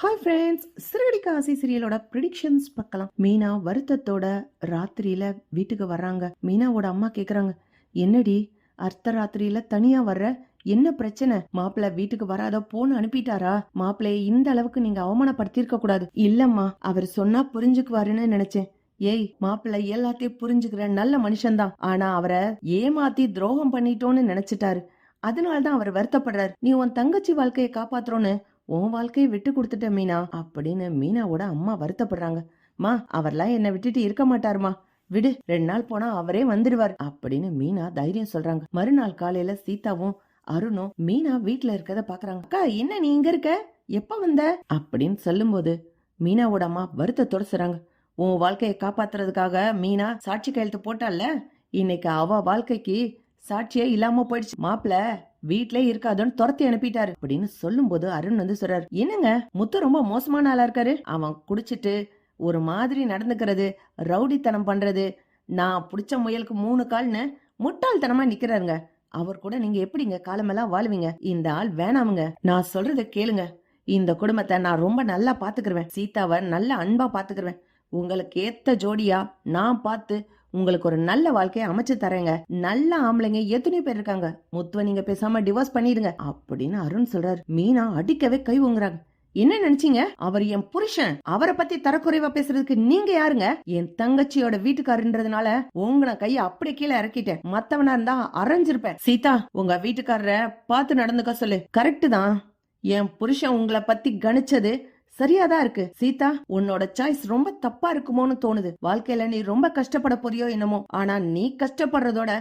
Hi friends, சிறுகடி Kashi சீரியலோட predictions பார்க்கலாம். மீனா வருத்தத்தோட ராத்திரியில வீட்டுக்கு வர்றாங்க. மீனாவோட அம்மா கேக்குறாங்க, என்னடி அர்த்த ராத்திரியில தனியா வர்ற, என்ன பிரச்சனை? மாப்பிள்ள வீட்டுக்கு வராத போன்னு அனுப்பிட்டாரா? மாப்பிள்ளைய இந்த அளவுக்கு நீங்க அவமானப்படுத்திருக்க கூடாது. இல்லம்மா, அவர் சொன்னா புரிஞ்சுக்குவாருன்னு நினைச்சேன். ஏய், மாப்பிள்ளை எல்லாத்தையும் புரிஞ்சுக்கிற நல்ல மனுஷன்தான். ஆனா அவரை ஏமாத்தி துரோகம் பண்ணிட்டோன்னு நினைச்சிட்டாரு. அதனாலதான் அவர் வருத்தப்படுறாரு. நீ உன் தங்கச்சி வாழ்க்கையை காப்பாத்துறோன்னு உன் வாழ்க்கையை விட்டு கொடுத்துட்ட மீனா அப்படின்னு மீனாவோட அம்மா வருத்தப்படுறாங்க. மா, அவர்லாம் என்ன விட்டுட்டு இருக்க மாட்டாருமா, விடு, 2 நாள் போனா அவரே வந்துடுவார் அப்படின்னு மீனா தைரியம் சொல்றாங்க. மறுநாள் காலையில சீதாவும் அருணும் மீனா வீட்டுல இருக்கத பாக்குறாங்க. அக்கா, என்ன நீ இங்க இருக்க, எப்ப வந்த அப்படின்னு சொல்லும் போது மீனாவோட அம்மா வருத்தத்தோட சொல்றாங்க, உன் வாழ்க்கையை காப்பாத்துறதுக்காக மீனா சாட்சி கையெழுத்து போட்டால, இன்னைக்கு அவ வாழ்க்கைக்கு சாட்சியே இல்லாம போயிடுச்சு. மாப்பிள்ள வீட்ல இருக்காதுன்னு துரத்தி அனுப்பிட்டாரு அப்படின்னு சொல்லும் போது அருண் வந்து சொல்றாரு, என்னங்க முத்து ரொம்ப மோசமான ஆளா இருக்காரு. அவன் குடிச்சிட்டு ஒரு மாதிரி நடந்துக்கிறது, ரவுடித்தனம் பண்றது, நான் புடிச்ச முயலுக்கு 3 கால்னு முட்டாள்தனமா நிக்கிறாருங்க. அவர் கூட நீங்க எப்படிங்க காலமெல்லாம் வாழுவீங்க? இந்த ஆள் வேணாமுங்க. நான் சொல்றத கேளுங்க. இந்த குடும்பத்தை நான் ரொம்ப நல்லா பாத்துக்கிருவேன். சீதாவை நல்ல அன்பா பாத்துக்கிருவேன். உங்களுக்கு ஏத்த ஜோடியா நான் பார்த்து உங்களுக்கு ஒரு நல்ல வாழ்க்கையை அமைச்சு தரேங்க. நல்ல ஆம்பளைங்க எத்தனை பேர் இருக்காங்க. முத்துவ நீங்க பேசாம டிவோர்ஸ் பண்ணிடுங்க அப்படின்னு அருண் சொல்றாரு. மீனா அடிக்கவே கை ஊங்குறாங்க. என்ன நினைச்சீங்க? அவர் என் புருஷன். அவரை பத்தி தரக்குறைவா பேசுறதுக்கு நீங்க யாருங்க? என் தங்கச்சியோட வீட்டுக்காரன்றதுனால உங்க கைய அப்படி கீழே இறக்கிட்டேன். மத்தவனா இருந்தா அரைஞ்சிருப்பேன். சீதா, உங்க வீட்டுக்காரர பார்த்து நடந்துக்க சொல்லு. கரெக்ட் தான், என் புருஷன் உங்களை பத்தி கணிச்சது சரியாதான் இருக்கு. சீதா, உன்னோட சாய்ஸ் ரொம்ப தப்பா இருக்குமோன்னு தோணுது. வாழ்க்கையில நீ ரொம்ப கஷ்டப்பட போறியோ என்னமோ. ஆனா நீ கஷ்டப்படுறதோட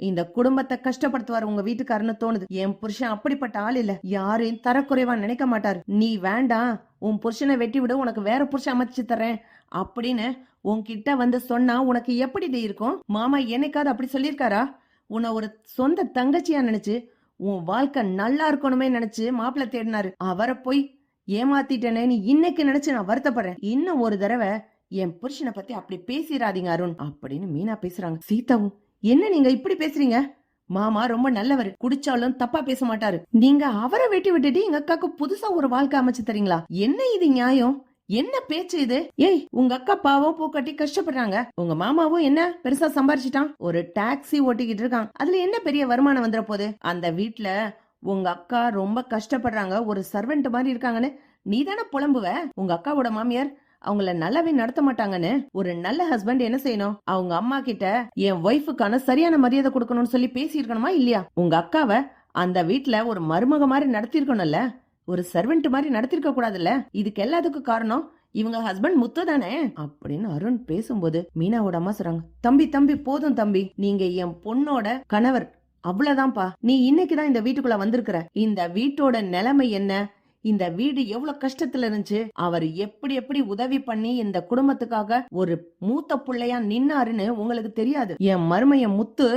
இந்த குடும்பத்தை கஷ்டப்படுத்துவார் உங்க வீட்டுக்காரன்னு தோணுது. என் புருஷன் அப்படிப்பட்ட ஆள் இல்ல. யாரையும் தரக்குறைவா நினைக்க மாட்டாரு. நீ வேண்டாம், உன் புருஷனை வெட்டி விட, உனக்கு வேற புருஷன் அமைச்சு தரேன் அப்படின்னு உன்கிட்ட வந்து சொன்னா உனக்கு எப்படி இருக்கும்? மாமா என்னைக்காவது அப்படி சொல்லியிருக்காரா? உன்னை ஒரு சொந்த தங்கச்சியா நினைச்சு உன் வாழ்க்கை நல்லா இருக்கணுமே நினைச்சு மாப்பிள்ள தேடினாரு. அவரை போய் ஏமாத்திட்டேனேன்னு இன்னைக்கு நினைச்சு நான் வருத்தப்படுறேன். இன்னும் ஒரு தடவை என் புருஷனை பத்தி அப்படி பேசிடாதீங்க அருண் அப்படின்னு மீனா பேசுறாங்க. சீதாவும், என்ன நீங்க இப்படி பேசுறீங்க? மாமா ரொம்ப நல்லவர், குடிச்சாலும் தப்பா பேச மாட்டாரு. நீங்க அவரை வெட்டி விட்டுட்டு எங்க அக்காக்கு புதுசா ஒரு வாழ்க்கை அமைச்சு தரீங்களா? என்ன இது நியாயம்? என்ன பேச்சு இது? ஏய், உங்க அக்கா பாவம் பூக்கட்டி கஷ்டப்படுறாங்க. உங்க மாமாவும் என்ன பெருசா சம்பாரிச்சிட்டான், ஒரு டாக்ஸி ஓட்டிக்கிட்டு இருக்கான். அதுல என்ன பெரிய வருமானம் வந்துட போகுது? அந்த வீட்டுல உங்க அக்கா ரொம்ப கஷ்டப்படுறாங்க, ஒரு சர்வெண்ட் மாதிரி இருக்காங்கன்னு நீ தானே புலம்புவ. உங்க அக்காவோட மாமியார் அவங்கள நல்லாவே நடத்த மாட்டாங்கன்னு ஒரு நல்ல ஹஸ்பண்ட் என்ன செய்யணும்? அவங்க அம்மா கிட்ட என் ஒய்ஃபுக்கான சரியான மரியாதை கொடுக்கணும்னு சொல்லி பேசி இருக்கணுமா இல்லையா? உங்க அக்காவை அந்த வீட்டுல ஒரு மருமக மாதிரி நடத்திருக்கணும்ல, ஒரு சர்வெண்ட் மாதிரி நடத்திருக்க கூடாதுல்ல. இதுக்கு எல்லாத்துக்கும் காரணம் இவங்க ஹஸ்பண்ட் முத்து தானே அப்படின்னு அருண் பேசும்போது மீனாவோட அம்மா சொல்றாங்க, தம்பி தம்பி போதும் தம்பி, நீங்க என் பொண்ணோட கணவர், அவ்வளவுதான்ப்பா. நீ இன்னைக்குதான் இந்த வீட்டுக்குள்ள வந்திருக்கிற. இந்த வீட்டோட நிலைமை என்ன, இந்த வீடு எவ்வளவு கஷ்டத்துல இருந்துச்சு, அவர் எப்படி எப்படி உதவி பண்ணி இந்த குடும்பத்துக்காக ஒரு மூத்த பிள்ளையா நின்னாருன்னு உங்களுக்கு தெரியாது. என் மருமைய முத்து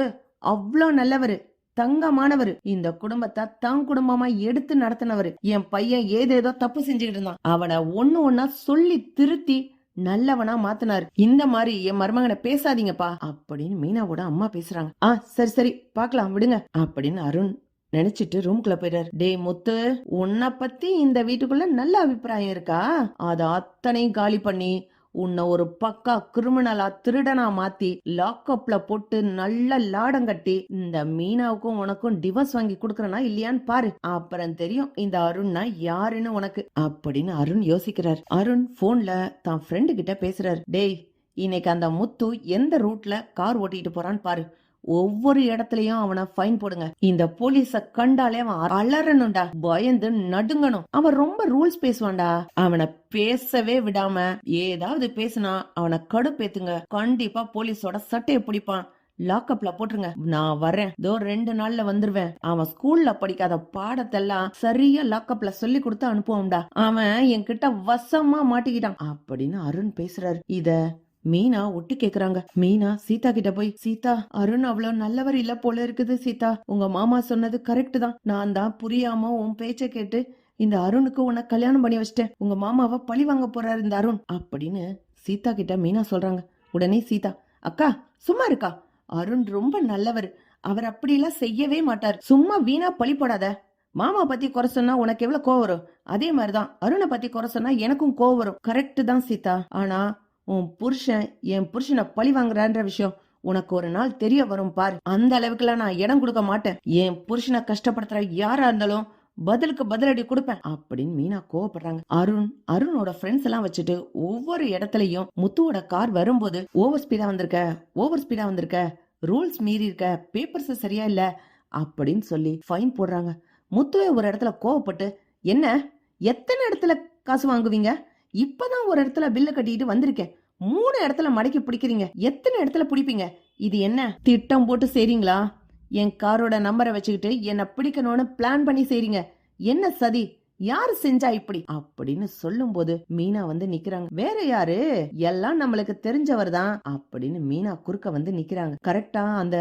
அவ்வளோ நல்லவரு, தங்கமானவரு. இந்த குடும்பத்தை தன் குடும்பமா எடுத்து நடத்தினவரு. என் பையன் ஏதேதோ தப்பு செஞ்சுக்கிட்டு இருந்தான், அவனை ஒண்ணு ஒன்னா சொல்லி திருத்தி நல்லவனா மாத்தினாரு. இந்த மாதிரி என் மருமகனை பேசாதீங்கப்பா அப்படின்னு மீனாவோட அம்மா பேசுறாங்க. சரி சரி பாக்கலாம் விடுங்க அப்படின்னு அருண் நினைச்சிட்டு ரூம்குள்ள போயிடாரு. டே முத்து, உன்னை பத்தி இந்த வீட்டுக்குள்ள நல்ல அபிப்பிராயம் இருக்கா? அத அத்தனையும் காலி பண்ணி உன்னை ஒரு பக்கா கிரிமினலா திருடனா மாத்தி லாக்அப்ல போட்டு நல்ல லாடம் கட்டி இந்த மீனாவுக்கும் உனக்கும் டிவோர்ஸ் வாங்கி குடுக்கறனா இல்லையான்னு பாரு, அப்புறம் தெரியும் இந்த அருண்னா யாருன்னு உனக்கு அப்படின்னு அருண் யோசிக்கிறார். அருண் போன்ல தான் ஃப்ரெண்டு கிட்ட பேசுறாரு. டேய், இன்னைக்கு அந்த முத்து எந்த ரூட்ல கார் ஓட்டிட்டு போறான்னு பாரு, ஒவ்வொரு இடத்துலயும் அவனை ஃபைன் போடுங்க. இந்த போலீஸ கண்டாலே அவன் அலறணும்டா, பயந்து நடுங்கணும். அவன் ரொம்ப ரூல்ஸ் பேசுவான்டா. அவனை பேசவே விடாம ஏதாவது பேசினா அவனை கடுப்பேத்துங்க. கண்டிப்பா போலீஸோட சட்டையை பிடிப்பான், லாக்அப்ல போட்டுருங்க. நான் வரேன், 2 நாள்ல வந்துருவேன். அவன் ஸ்கூல்ல படிக்காத பாடத்தெல்லாம் சரியா லாக்அப்ல சொல்லி கொடுத்து அனுப்புவோம்டா. அவன் என்கிட்ட வசமா மாட்டிக்கிட்டான் அப்படின்னு அருண் பேசுறாரு. இத மீனா ஒட்டு கேக்குறாங்க. மீனா சீதா கிட்ட போய், சீதா, அருண் அவ்வளவு நல்லவர் இல்ல போல இருக்குது சீதா. உங்க மாமா சொன்னது கரெக்ட் தான். நான் தான் புரியாம உன் பேச்ச கேட்டு இந்த அருணுக்கு உன்னை கல்யாணம் பண்ணி வச்சிட்டேன். உங்க மாமாவை பழி வாங்க போறாரு இந்த அருண் அப்படின்னு சீதா கிட்ட மீனா சொல்றாங்க. உடனே சீதா, அக்கா சும்மா இருக்கா, அருண் ரொம்ப நல்லவர், அவர் அப்படியெல்லாம் செய்யவே மாட்டார். சும்மா வீணா பழி போடாத. மாமா பத்தி குறை சொன்னா உனக்கு எவ்வளவு கோவம் வரும், அதே மாதிரிதான் அருணை பத்தி குறை சொன்னா எனக்கும் கோவம் வரும். கரெக்ட் தான் சீதா. ஆனா உன் புருஷன் என் புருஷனை பழி வாங்குறான்ற விஷயம் உனக்கு ஒரு நாள் தெரிய வரும் பாரு. அந்த அளவுக்குலாம் நான் இடம் கொடுக்க மாட்டேன். என் புருஷனை கஷ்டப்படுத்துற யாரா இருந்தாலும் பதிலுக்கு பதிலடி கொடுப்பேன் அப்படின்னு மீனா கோவப்படுறாங்க. அருணோட ஃப்ரெண்ட்ஸ் எல்லாம் வச்சுட்டு ஒவ்வொரு இடத்துலயும் முத்துவோட கார் வரும்போது ஓவர் ஸ்பீடா வந்திருக்க, ரூல்ஸ் மீறி இருக்க, பேப்பர்ஸ் சரியா இல்ல அப்படின்னு சொல்லி ஃபைன் போடுறாங்க. முத்துவே ஒரு இடத்துல கோவப்பட்டு, என்ன எத்தனை இடத்துல காசு வாங்குவீங்க, இப்பதான் ஒரு இடத்துல பில்ல கட்டிட்டு வந்திருக்கேன், 3 இடத்துல மடக்கி பிடிக்கிறீங்க, எத்தனை இடத்துல பிடிப்பீங்க, இது என்ன திட்டம் போட்டு செய்றீங்களா, என் காரோட நம்பரை வச்சுக்கிட்டு என்ன பிடிக்கணும்னு பிளான் பண்ணி செய்றீங்க, என்ன சதி, யாரு செஞ்சா இப்படி அப்படின்னு சொல்லும் போது மீனா வந்து நிக்கிறாங்க. வேற யாரு, எல்லாம் நம்மளுக்கு தெரிஞ்சவர் தான் அப்படின்னு மீனா குறுக்க வந்து நிக்கிறாங்க. கரெக்டா அந்த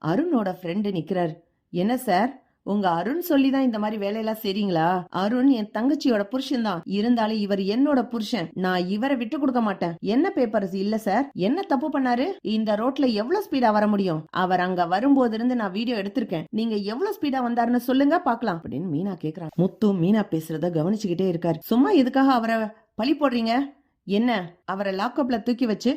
அருணோட ஃப்ரெண்டு நிக்கிறாரு. என்ன சார், உங்க அருண் சொல்லிதான் இந்த மாதிரி வேலையெல்லாம் செய்றீங்களா? அருண் என் தங்கச்சியோட புருஷன் தான், இருந்தாலும் இவர் என்னோட புருஷன், நான் இவரை விட்டு கொடுக்க மாட்டேன். என்ன பேப்பர்ஸ் இல்ல சார், என்ன தப்பு பண்ணாரு, இந்த ரோட்ல எவ்வளவு ஸ்பீடா வர முடியும், அவர் அங்க வரும்போது இருந்து நான் வீடியோ எடுத்திருக்கேன், நீங்க எவ்வளவு ஸ்பீடா வந்தாருன்னு சொல்லுங்க பாக்கலாம் அப்படின்னு மீனா கேக்குறாங்க. முத்து மீனா பேசுறத கவனிச்சுக்கிட்டே இருக்காரு. சும்மா எதுக்காக அவரை பழி போடுறீங்க, என்ன அவரை லாக்அப்ல தூக்கி வச்சு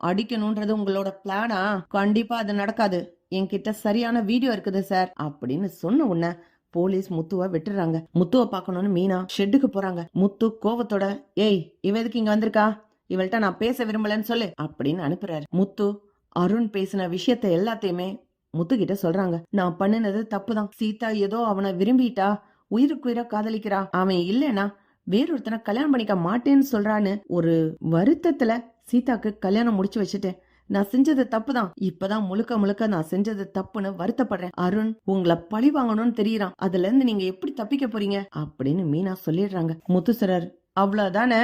அடிக்கணும்ன்றது உங்களோட பிளானா? கண்டிப்பா அது நடக்காது, என்கிட்ட சரியான வீடியோ இருக்குது சார் அப்படின்னு சொன்ன உடனே போலீஸ் முத்துவ விட்டுறாங்க. முத்துவ பாக்கணும்னு மீனா ஷெட்டுக்கு போறாங்க. முத்து கோவத்தோட, ஏய் இவ எதுக்கு இங்க வந்திருக்கா, இவள்கிட்ட நான் பேச விரும்பலன்னு சொல்லு அப்படின்னு அனுப்புறாரு. முத்து அருண் பேசின விஷயத்த எல்லாத்தையுமே முத்து கிட்ட சொல்றாங்க. நான் பண்ணினது தப்புதான், சீதா ஏதோ அவனை விரும்பிட்டா, உயிருக்குயிரா காதலிக்கிறா, அவன் இல்லைன்னா வேறொருத்தனை கல்யாணம் பண்ணிக்க மாட்டேன்னு சொல்றான்னு ஒரு வருத்தத்துல சீதாக்கு கல்யாணம் முடிச்சு வச்சுட்டேன், நான் செஞ்சது தப்புதான், இப்பதான் முழுக்க முழுக்க நான் செஞ்சது தப்புன்னு வருத்தப்படுறேன். அருண் உங்களை பழி வாங்கணும்னு தெரியறான், அதுல இருந்து நீங்க எப்படி தப்பிக்க போறீங்க அப்படின்னு மீனா சொல்லிடுறாங்க. முத்துசரர், அவ்வளவுதானே,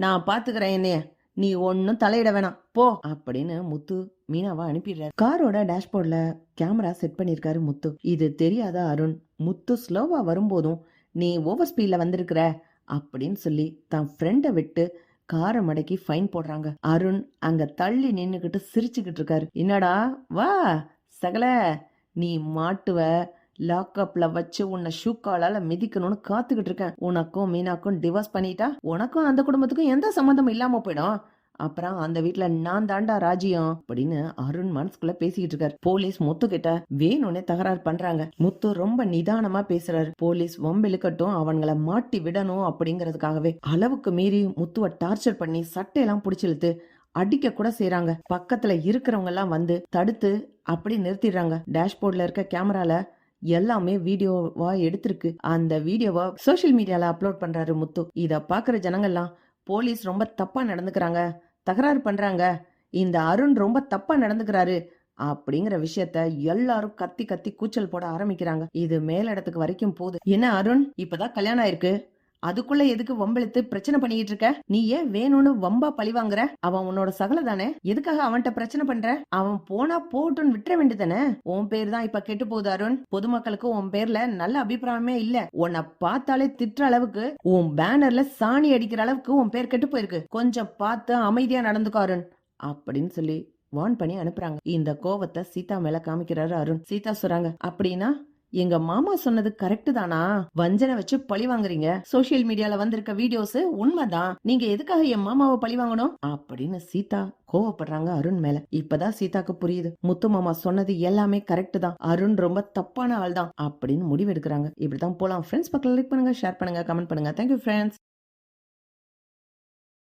நான் பாத்துக்கிறேன், என்னைய நீ ஒன்னும் தலையிட வேணாம் போ அப்படின்னு முத்து மீனாவை அனுப்பிடுறாரு. காரோட டேஷ்போர்ட்ல கேமரா செட் பண்ணிருக்காரு முத்து. இது தெரியாத அருண் முத்து ஸ்லோவா வரும்போதும் நீ ஓவர் ஸ்பீட்ல வந்திருக்கிற அப்படின்னு சொல்லி தான் ஃப்ரெண்டை விட்டு காரை மடக்கி ஃபைன் போடுறாங்க. அருண் அங்க தள்ளி நின்னுகிட்டு சிரிச்சுக்கிட்டு இருக்காரு. என்னடா வா சகல, நீ மாட்டுவ, லாக்அப்ல வச்சு உன்னை ஷூக்காலால மிதிக்கணும்னு காத்துக்கிட்டு இருக்கேன். உனக்கும் மீனாக்கும் டிவோர்ஸ் பண்ணிட்டா உனக்கும் அந்த குடும்பத்துக்கும் எந்த சம்மந்தமும் இல்லாம போயிடும், அப்புறம் அந்த வீட்டுல நான் தாண்டா ராஜ்யம் அப்படின்னு அருண் மனசுக்குள்ள பேசிக்கிட்டு இருக்காரு. போலீஸ் முத்து கிட்ட வேணும்னே தகராறு பண்றாங்க. முத்து ரொம்ப நிதானமா பேசுறாரு. போலீஸ் வம்பிழுக்கட்டும், அவங்களை மாட்டி விடணும் அப்படிங்கறதுக்காகவே அளவுக்கு மீறி முத்துவ டார்ச்சர் பண்ணி சட்டையெல்லாம் புடிச்சிழுத்து அடிக்க கூட செய்யறாங்க. பக்கத்துல இருக்கிறவங்க எல்லாம் வந்து தடுத்து அப்படி நிறுத்திடுறாங்க. டேஷ்போர்ட்ல இருக்க கேமரால எல்லாமே வீடியோவா எடுத்திருக்கு. அந்த வீடியோவா சோசியல் மீடியால அப்லோட் பண்றாரு முத்து. இத பாக்குற ஜனங்கள்லாம் போலீஸ் ரொம்ப தப்பா நடந்துக்கிறாங்க, தகராறு பண்றாங்க, இந்த அருண் ரொம்ப தப்பா நடந்துக்கிறாரு அப்படிங்கிற விஷயத்த எல்லாரும் கத்தி கத்தி கூச்சல் போட ஆரம்பிக்கிறாங்க. இது மேலிடத்துக்கு வரைக்கும் போகுது. என்ன அருண், இப்பதான் கல்யாணம் ஆயிருக்கு, அதுக்குள்ள எதுக்கு வம்பிழுத்து பிரச்சனை பண்ணிட்டு இருக்க, நீ ஏன் வேணும்னு வம்பா பழி வாங்குற, அவன் உன்னோட சகல தானே, எதுக்காக அவன்கிட்ட பிரச்சனை பண்ற, அவன் போனா போட்டுன்னு விட்டுற வேண்டியதானே, உன் பேர் தான் இப்ப கெட்டு போகுது அருண், பொதுமக்களுக்கு உன் பேர்ல நல்ல அபிப்பிராயமே இல்ல, உன்னை பார்த்தாலே திட்டுற அளவுக்கு, உன் பேனர்ல சாணி அடிக்கிற அளவுக்கு உன் பேர் கெட்டு போயிருக்கு, கொஞ்சம் பார்த்து அமைதியா நடந்துக்கோ அருண் அப்படின்னு சொல்லி வார்ன் பண்ணி அனுப்புறாங்க. இந்த கோவத்தை சீதா மேல காமிக்கிறாரு அருண். சீதா சொல்றாங்க, அப்படின்னா எங்க மாமா சொன்னது கரெக்ட் தானா, வஞ்சனை வச்சு பழி வாங்குறீங்க, சோசியல் மீடியால வந்திருக்க வீடியோஸ் உண்மைதான், நீங்க எதுக்காக என் மாமாவை பழி வாங்கணும் அப்படின்னு சீதா கோவப்படுறாங்க அருண் மேல. இப்பதான் சீதாக்கு புரியுது, முத்து மாமா சொன்னது எல்லாமே கரெக்ட் தான், அருண் ரொம்ப தப்பான ஆள் தான் அப்படின்னு முடிவெடுக்கிறாங்க. இப்படிதான் போலாம் ஃப்ரெண்ட்ஸ். பக்கம் லைக் பண்ணுங்க, ஷேர் பண்ணுங்க, கமெண்ட் பண்ணுங்க. Thank you friends.